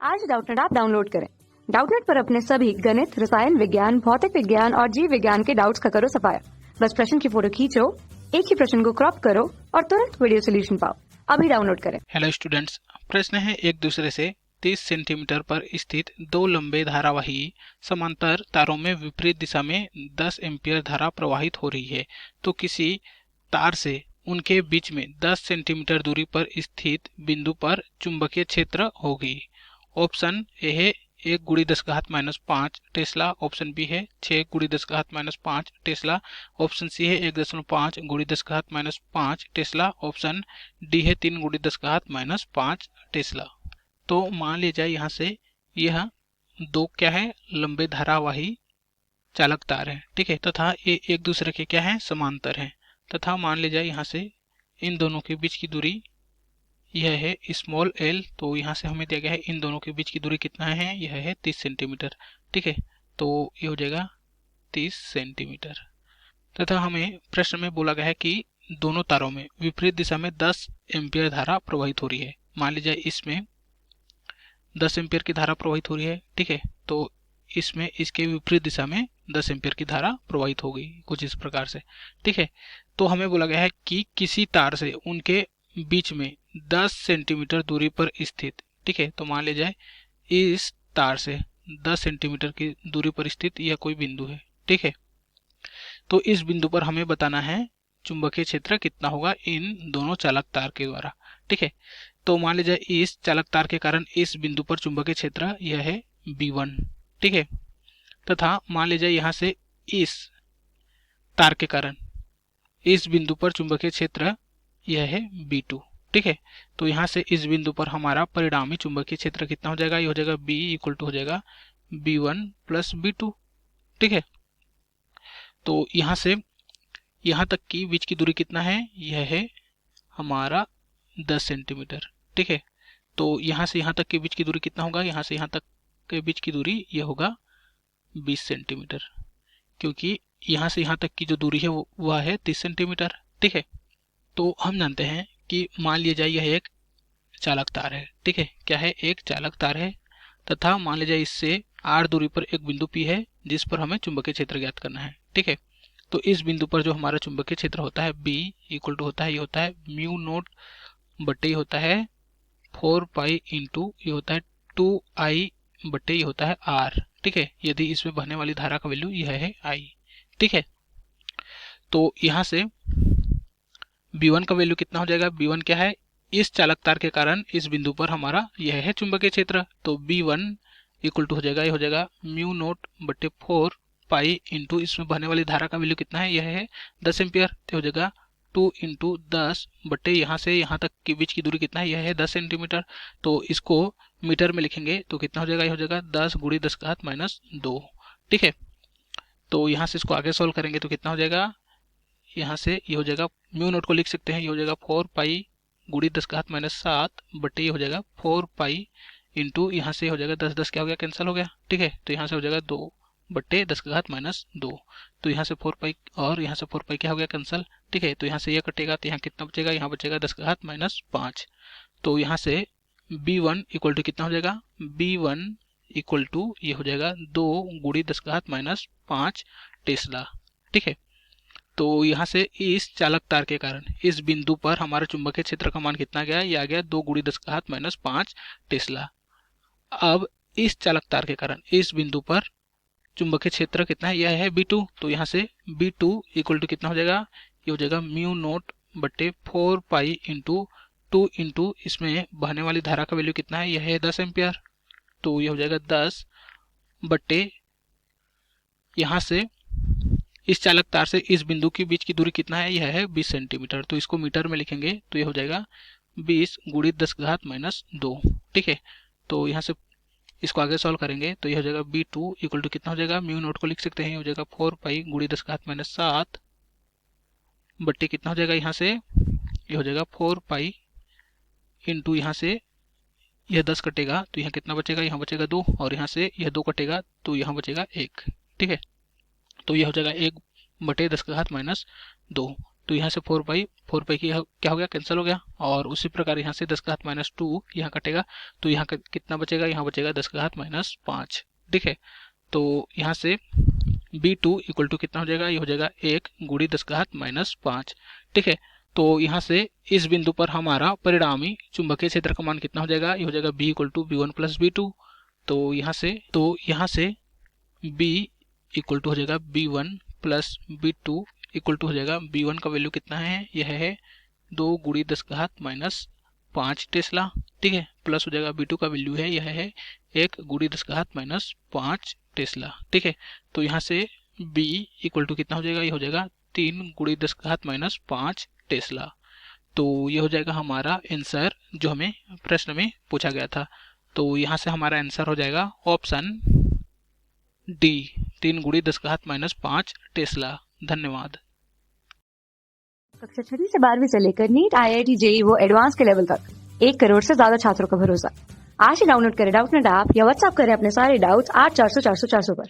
आज Doubtnut app download करें। Doubtnut पर अपने सभी गणित, रसायन विज्ञान, भौतिक विज्ञान और जीव विज्ञान के डाउट्स का करो सफाया। बस प्रश्न की फोटो खींचो, एक ही प्रश्न को क्रॉप करो और तुरंत वीडियो सोल्यूशन पाओ। अभी डाउनलोड करें। हेलो स्टूडेंट्स, प्रश्न है एक दूसरे से 30 सेंटीमीटर पर स्थित दो लंबे धारावाही समांतर तारों में विपरीत दिशा में 10 एम्पीयर धारा प्रवाहित हो रही है, तो किसी तार से उनके बीच में 10 सेंटीमीटर दूरी पर स्थित बिंदु पर चुंबकीय क्षेत्र होगी। ऑप्शन ए है 1 × 10⁻⁵ टेस्ला, ऑप्शन बी है 6 × 10⁻⁵ टेस्ला, ऑप्शन सी है 1.5 × 10⁻⁵ टेस्ला, ऑप्शन डी है 3 × 10⁻⁵ टेस्ला। तो मान लिया जाए यहाँ से यह दो क्या है, लंबे धारावाही चालक तार है, ठीक है, तथा ये एक दूसरे के क्या है, समांतर है। तथा मान लिया जाए यहाँ से इन दोनों के बीच की दूरी यह है स्मॉल एल, तो यहाँ से हमें दिया गया है इन दोनों के बीच की दूरी कितना है, यह है 30 सेंटीमीटर, ठीक है, तो ये हो जाएगा 30 सेंटीमीटर। तथा हमें प्रश्न में बोला गया है कि दोनों तारों में विपरीत दिशा में 10 एम्पीयर धारा प्रवाहित हो रही है। मान लीजिए इसमें 10 एम्पीयर की धारा प्रवाहित हो रही है, ठीक है, तो इसमें इसके विपरीत दिशा में 10 एम्पीयर की धारा प्रवाहित हो गई, कुछ इस प्रकार से, ठीक है। तो हमें बोला गया है कि किसी तार से उनके बीच में 10 सेंटीमीटर दूरी पर स्थित, ठीक है, तो मान लिया जाए इस तार से 10 सेंटीमीटर की दूरी पर स्थित यह कोई बिंदु है, ठीक है। तो इस बिंदु पर हमें बताना है चुंबकीय क्षेत्र कितना होगा इन दोनों चालक तार के द्वारा, ठीक है। तो मान लीजिए इस चालक तार के कारण इस बिंदु पर चुंबकीय क्षेत्र यह है B1, ठीक है, तथा मान लीजिए यहाँ से इस तार के कारण इस बिंदु पर चुंबकीय क्षेत्र यह है B2, ठीक है। तो यहाँ से इस बिंदु पर हमारा परिणामी चुंबकीय क्षेत्र कितना हो जाएगा, ये हो जाएगा B = हो जाएगा B1 + B2, ठीक है। तो यहाँ से यहाँ तक की बीच की दूरी कितना है, यह है हमारा 10 सेंटीमीटर, ठीक है। तो यहाँ से यहाँ तक के बीच की दूरी कितना होगा, यहाँ से यहाँ तक के बीच की दूरी यह होगा 20 सेंटीमीटर, क्योंकि यहाँ से यहाँ तक की जो दूरी है वह है 30 सेंटीमीटर, ठीक है। तो हम जानते हैं कि मान लिया जाए यह एक चालक तार है, ठीक है, क्या है, एक चालक तार है, तथा मान लिया जाए इससे r दूरी पर एक बिंदु P है जिस पर हमें चुंबकीय क्षेत्र ज्ञात करना है, ठीक है। तो इस बिंदु पर जो हमारा चुंबकीय क्षेत्र होता है B = होता है, ये होता है μ0/, होता है 4π × ये होता है 2I/, ये होता है R, ठीक है, यदि इसमें बहने वाली धारा का वैल्यू यह है I, ठीक है। तो यहाँ से B1 का वैल्यू कितना हो जाएगा, B1 क्या है, इस चालक तार के कारण इस बिंदु पर हमारा यह है चुंबकीय क्षेत्र, तो B1 = हो जाएगा, ये हो जाएगा μ0/4π × इसमें बहने वाली धारा का वैल्यू कितना है, यह है 10 एम्पियर, तो हो जाएगा 2 × 10 यहाँ से यहाँ तक के बीच की दूरी कितना है, यह है 10 सेंटीमीटर। तो इसको मीटर में लिखेंगे तो कितना हो जाएगा, यह हो जाएगा 10 × 10⁻², ठीक है। तो यहाँ से इसको आगे सोल्व करेंगे तो कितना हो जाएगा, यहाँ से ये हो जाएगा μ0 को लिख सकते हैं, ये हो जाएगा 4π × 10⁻⁷ ये हो जाएगा 4π × यहाँ से हो जाएगा 10 क्या हो गया, कैंसिल हो गया, ठीक है। तो यहाँ से हो जाएगा 2/10⁻², तो यहाँ से 4π और यहाँ से 4π क्या हो गया, कैंसिल, ठीक है। तो यहाँ से ये कटेगा तो यहाँ कितना बचेगा, यहाँ बचेगा 10⁻⁵। तो यहाँ से B1 = कितना हो जाएगा, B1 = ये हो जाएगा 2 × 10⁻⁵ टेस्ला, ठीक है। तो यहाँ से इस चालक तार के कारण इस बिंदु पर हमारे चुंबकीय क्षेत्र का मान कितना गया, यह आ गया 2 × 10⁻⁵ टेस्ला। अब इस चालक तार के कारण इस बिंदु पर चुंबकीय क्षेत्र कितना है, यह है B2, तो यहाँ से B2 = कितना हो जाएगा, ये हो जाएगा μ0/4π × 2 × इसमें बहने वाली धारा का वैल्यू कितना है, यह है 10 एम्पियर, तो ये हो जाएगा 10/, यहाँ से इस चालक तार से इस बिंदु के बीच की दूरी कितना है, यह है 20 सेंटीमीटर, तो इसको मीटर में लिखेंगे तो ये हो जाएगा 20 × 10⁻², ठीक है। तो यहाँ से इसको आगे सॉल्व करेंगे तो ये हो जाएगा B2 = कितना हो जाएगा, μ0 को लिख सकते हैं, ये हो जाएगा 4π × 10⁻⁷, कितना हो जाएगा, यहाँ से ये हो जाएगा 4π × यहाँ से यह 10 कटेगा तो यहाँ कितना बचेगा, यहाँ बचेगा 2, और यहाँ से यह 2 कटेगा तो यहाँ बचेगा 1, ठीक है। तो यह हो जाएगा 1/10⁻², तो यहाँ से 4 बाई की क्या हो गया, कैंसिल हो गया। और उसी प्रकार यहाँ से 10 का घात माइनस 2 यहाँ कटेगा, तो यहाँ कितना बचेगा, यहाँ बचेगा 10 का घात माइनस 5। ठीक है, तो यहाँ से B2 इक्वल टू कितना हो जाएगा, ये हो जाएगा 1 गुणी 10 का घात माइनस 5। ठीक है, तो यहाँ से इस बिंदु पर हमारा परिणामी चुंबकीय क्षेत्र का मान कितना हो जाएगा, ये हो जाएगा B equal to B1 plus B2। तो यहाँ से B इक्वल टू हो जाएगा B1 plus B2 equal to हो जाएगा B1 का वैल्यू कितना है, यह है 2 गुणी 10 का घात माइनस 5 टेस्ला। ठीक है, प्लस हो जाएगा B2 का वैल्यू है, यह है 1 गुणी 10 का घात माइनस 5 टेस्ला। ठीक है, तो यहाँ से B इक्वल टू कितना हो जाएगा, ये हो जाएगा 3 गुणी 10 का घात माइनस 5 टेस्ला। तो ये हो जाएगा हमारा आंसर जो हमें प्रश्न में पूछा गया था। तो यहाँ से हमारा आंसर हो जाएगा ऑप्शन डी, 3 गुणी 10 का घात माइनस 5 टेस्ला। धन्यवाद। कक्षा 6 से 12वीं से लेकर नीट, IIT, JEE वो एडवांस के लेवल तक 1 करोड़ से ज्यादा छात्रों का भरोसा। आज ही डाउनलोड करें डाउटनेट ऐप या व्हाट्सएप करें अपने सारे डाउट्स 8400 400 400 पर।